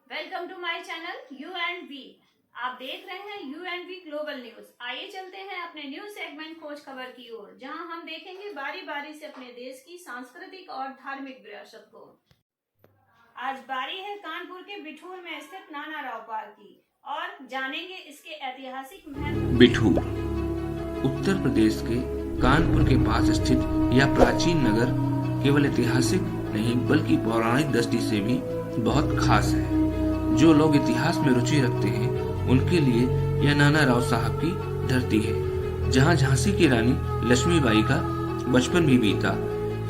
Welcome to my channel U and V. आप देख रहे हैं U and V global news. आइए चलते हैं अपने न्यूज सेगमेंट खोज खबर की ओर, जहां हम देखेंगे बारी बारी से अपने देश की सांस्कृतिक और धार्मिक विरासत को। आज बारी है कानपुर के बिठूर में स्थित नाना राव पार्क की और जानेंगे इसके ऐतिहासिक महत्व। बिठूर उत्तर प्रदेश के कानपुर के पास स्थित यह प्राचीन नगर केवल ऐतिहासिक नहीं बल्कि पौराणिक दृष्टि से भी बहुत खास है। जो लोग इतिहास में रुचि रखते हैं उनके लिए यह नाना राव साहब की धरती है, जहां झांसी की रानी लक्ष्मीबाई का बचपन भी बीता।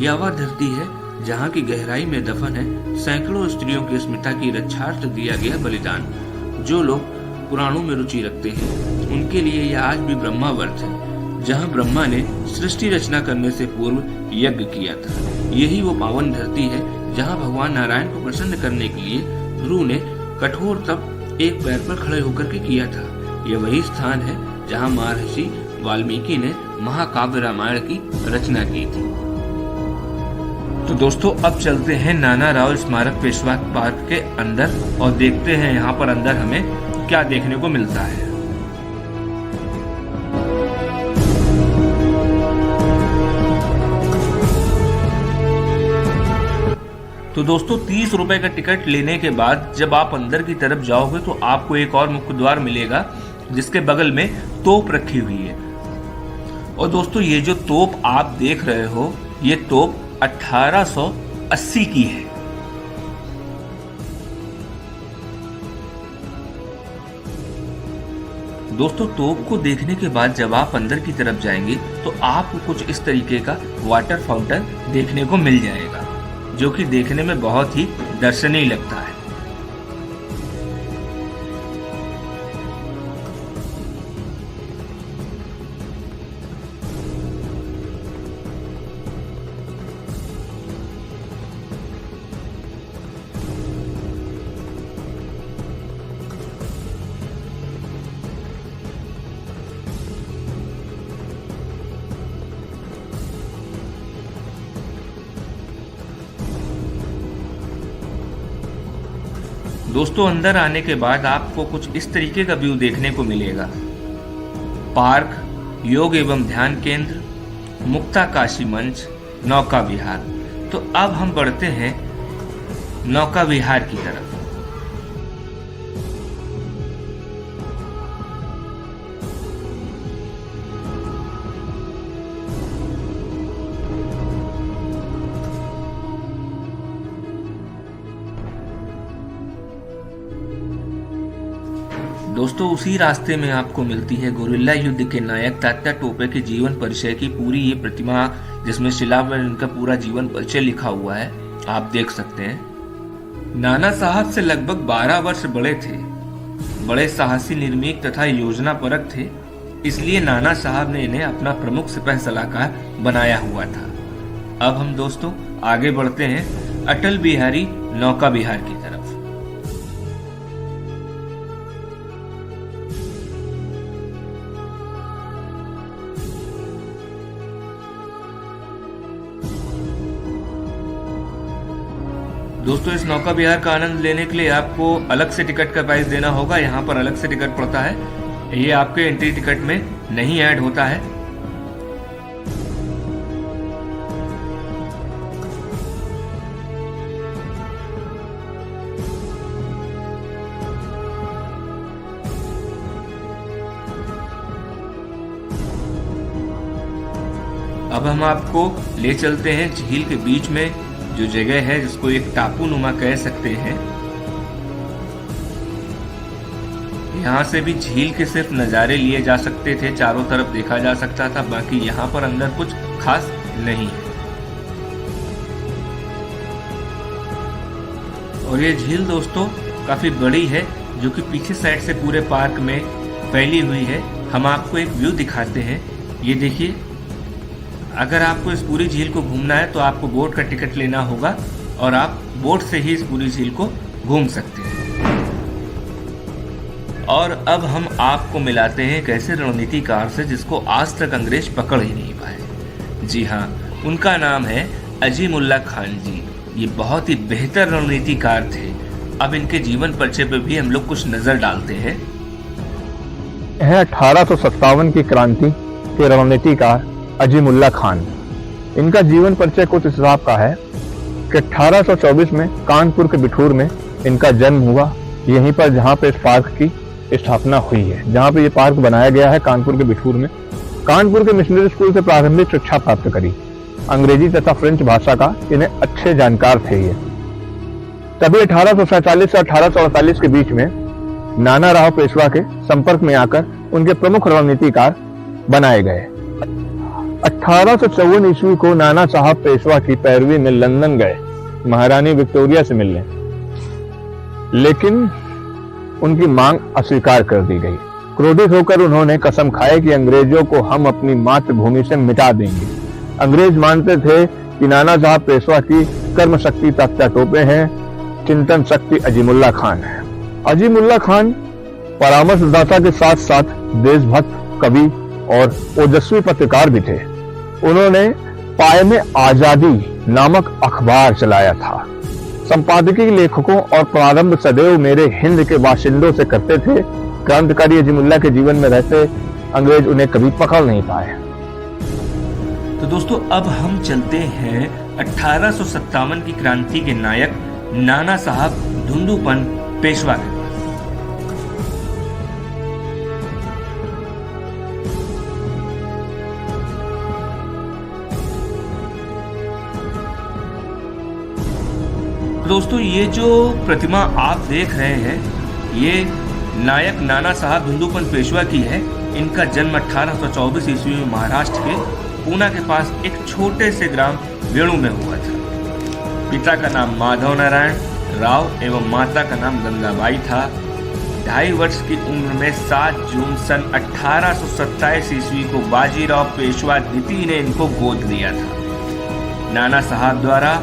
यह वह धरती है जहां की गहराई में दफन है सैकड़ों स्त्रियों की अस्मिता की रक्षार्थ दिया गया बलिदान। जो लोग पुराणों में रुचि रखते हैं उनके लिए यह आज भी ब्रह्मावर्त है, जहां ब्रह्मा ने सृष्टि रचना करने से पूर्व यज्ञ किया था। यही वो पावन धरती है जहां भगवान नारायण को प्रसन्न करने के लिए ध्रुव ने कठोर तप एक पैर पर खड़े होकर के किया था। यह वही स्थान है जहां महर्षि वाल्मीकि ने महाकाव्य रामायण की रचना की थी। तो दोस्तों अब चलते हैं नाना राव स्मारक पेशवा पार्क के अंदर और देखते हैं यहाँ पर अंदर हमें क्या देखने को मिलता है। तो दोस्तों 30 रुपए का टिकट लेने के बाद जब आप अंदर की तरफ जाओगे तो आपको एक और मुख्य द्वार मिलेगा जिसके बगल में तोप रखी हुई है। और दोस्तों ये जो तोप आप देख रहे हो ये तोप 1880 की है। दोस्तों तोप को देखने के बाद जब आप अंदर की तरफ जाएंगे तो आपको कुछ इस तरीके का वाटर फाउंटेन देखने को मिल जाएगा, जो कि देखने में बहुत ही दर्शनीय लगता है। दोस्तों अंदर आने के बाद आपको कुछ इस तरीके का व्यू देखने को मिलेगा। पार्क, योग एवं ध्यान केंद्र, मुक्ताकाशी मंच, नौका विहार। तो अब हम बढ़ते हैं नौका विहार की तरफ। दोस्तों उसी रास्ते में आपको मिलती है गोरिल्ला युद्ध के नायक तात्या टोपे के जीवन परिचय की पूरी ये प्रतिमा, जिसमें शिला पर इनका पूरा जीवन परिचय लिखा हुआ है, आप देख सकते हैं। नाना साहब से लगभग 12 वर्ष बड़े थे, बड़े साहसी, निर्भीक तथा योजनापरक थे, इसलिए नाना साहब ने इन्हें अपना प्रमुख सिपाही सलाहकार बनाया हुआ था। अब हम दोस्तों आगे बढ़ते हैं अटल बिहारी नौका विहार की तरफ। दोस्तों इस नौका विहार का आनंद लेने के लिए आपको अलग से टिकट का प्राइस देना होगा। यहाँ पर अलग से टिकट पड़ता है, ये आपके एंट्री टिकट में नहीं ऐड होता है। अब हम आपको ले चलते हैं झील के बीच में जो जगह है, जिसको एक टापू नुमा कह सकते हैं। यहाँ से भी झील के सिर्फ नज़ारे लिए जा सकते थे, चारों तरफ देखा जा सकता था, बाकी यहाँ पर अंदर कुछ खास नहीं है। और ये झील दोस्तों काफी बड़ी है, जो कि पीछे साइड से पूरे पार्क में फैली हुई है। हम आपको एक व्यू दिखाते हैं, ये देखिए। अगर आपको इस पूरी झील को घूमना है तो आपको बोट का टिकट लेना होगा और आप बोट से ही इस पूरी झील को घूम सकते हैं। और अब हम आपको मिलाते हैं एक ऐसे रणनीतिकार से जिसको आज तक अंग्रेज पकड़ ही नहीं पाए। जी हाँ, उनका नाम है अजीमुल्ला खान जी। ये बहुत ही बेहतर रणनीतिकार थे। अब इनके जीवन परिचय पर भी हम लोग कुछ नजर डालते हैं। 1857 की क्रांति के रणनीतिकार अजीमुल्ला खान। इनका जीवन परिचय कुछ इस हिसाब का है कि 1824 में कानपुर के बिठूर में इनका जन्म हुआ, यहीं पर जहां पे इस पार्क की स्थापना हुई है, जहां पे ये पार्क बनाया गया है कानपुर के बिठूर में। कानपुर के मिशनरी स्कूल से प्रारंभिक शिक्षा प्राप्त करी। अंग्रेजी तथा फ्रेंच भाषा का इन्हें अच्छे जानकार थे ये। तभी 1847 से 1848 के बीच में नाना राव पेशवा के संपर्क में आकर उनके प्रमुख रणनीतिकार बनाए गए। 1854 ईस्वी को नाना साहब पेशवा की पैरवी में लंदन गए महारानी विक्टोरिया से मिलने, लेकिन उनकी मांग अस्वीकार कर दी गई। क्रोधित होकर उन्होंने कसम खाई कि अंग्रेजों को हम अपनी मातृभूमि से मिटा देंगे। अंग्रेज मानते थे कि नाना साहब पेशवा की कर्म शक्ति तात्या टोपे हैं, चिंतन शक्ति अजीमुल्ला खान है। अजीमुल्ला खान परामर्शदाता के साथ साथ देशभक्त कवि और ओजस्वी पत्रकार भी थे। उन्होंने पाए में आजादी नामक अखबार चलाया था। संपादकीय लेखकों और प्रारंभ सदैव मेरे हिंद के बाशिंदों से करते थे। क्रांतिकारी अजीमुल्ला के जीवन में रहते अंग्रेज उन्हें कभी पकड़ नहीं पाए। तो दोस्तों अब हम चलते हैं 1857 की क्रांति के नायक नाना साहब धुंधुपन पेशवा के पास। दोस्तों ये जो प्रतिमा आप देख रहे हैं ये नायक नाना साहब धुंधुपन पेशवा की है। इनका जन्म 1824 ईस्वी में महाराष्ट्र के पूना के पास एक छोटे से ग्राम वेणु में हुआ था। पिता का नाम माधव नारायण राव एवं माता का नाम गंगाबाई था। 2.5 वर्ष की उम्र में 7 जून सन 1827 ईस्वी को बाजीराव पेशवा द्वितीय ने इनको गोद लिया था। नाना साहब द्वारा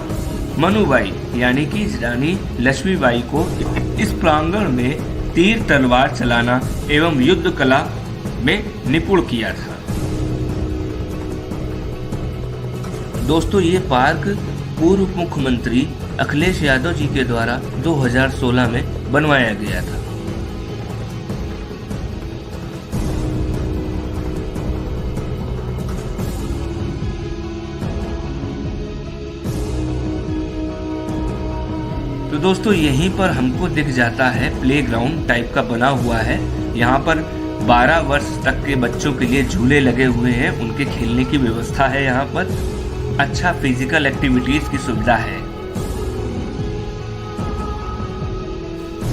मनुबाई यानी कि रानी लक्ष्मीबाई को इस प्रांगण में तीर तलवार चलाना एवं युद्ध कला में निपुण किया था। दोस्तों ये पार्क पूर्व मुख्यमंत्री अखिलेश यादव जी के द्वारा 2016 में बनवाया गया था। तो दोस्तों यहीं पर हमको दिख जाता है प्लेग्राउंड टाइप का बना हुआ है। यहाँ पर 12 वर्ष तक के बच्चों के लिए झूले लगे हुए हैं, उनके खेलने की व्यवस्था है। यहाँ पर अच्छा फिजिकल एक्टिविटीज की सुविधा है।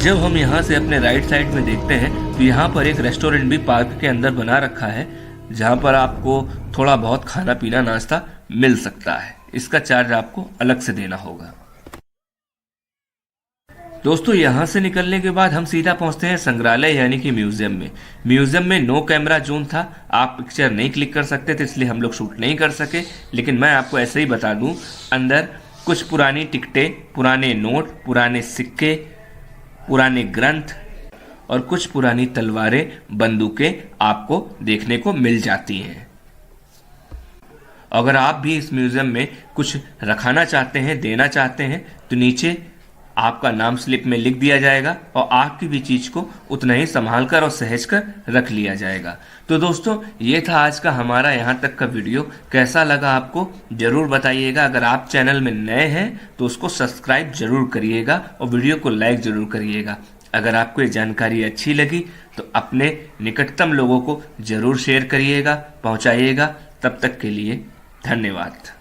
जब हम यहाँ से अपने राइट साइड में देखते हैं तो यहाँ पर एक रेस्टोरेंट भी पार्क के अंदर बना रखा है, जहाँ पर आपको थोड़ा बहुत खाना पीना नाश्ता मिल सकता है। इसका चार्ज आपको अलग से देना होगा। दोस्तों यहाँ से निकलने के बाद हम सीधा पहुंचते हैं संग्रहालय यानी कि म्यूजियम में। म्यूजियम में नो कैमरा जोन था, आप पिक्चर नहीं क्लिक कर सकते थे, इसलिए हम लोग शूट नहीं कर सके। लेकिन मैं आपको ऐसे ही बता दूं, अंदर कुछ पुरानी टिकटें, पुराने नोट, पुराने सिक्के, पुराने ग्रंथ और कुछ पुरानी तलवारें, बंदूकें आपको देखने को मिल जाती हैं। अगर आप भी इस म्यूजियम में कुछ रखाना चाहते हैं, देना चाहते हैं, तो नीचे आपका नाम स्लिप में लिख दिया जाएगा और आपकी भी चीज को उतना ही संभाल कर और सहेज कर रख लिया जाएगा। तो दोस्तों ये था आज का हमारा यहाँ तक का वीडियो। कैसा लगा आपको जरूर बताइएगा। अगर आप चैनल में नए हैं तो उसको सब्सक्राइब जरूर करिएगा और वीडियो को लाइक जरूर करिएगा। अगर आपको ये जानकारी अच्छी लगी तो अपने निकटतम लोगों को जरूर शेयर करिएगा, पहुंचाइएगा। तब तक के लिए धन्यवाद।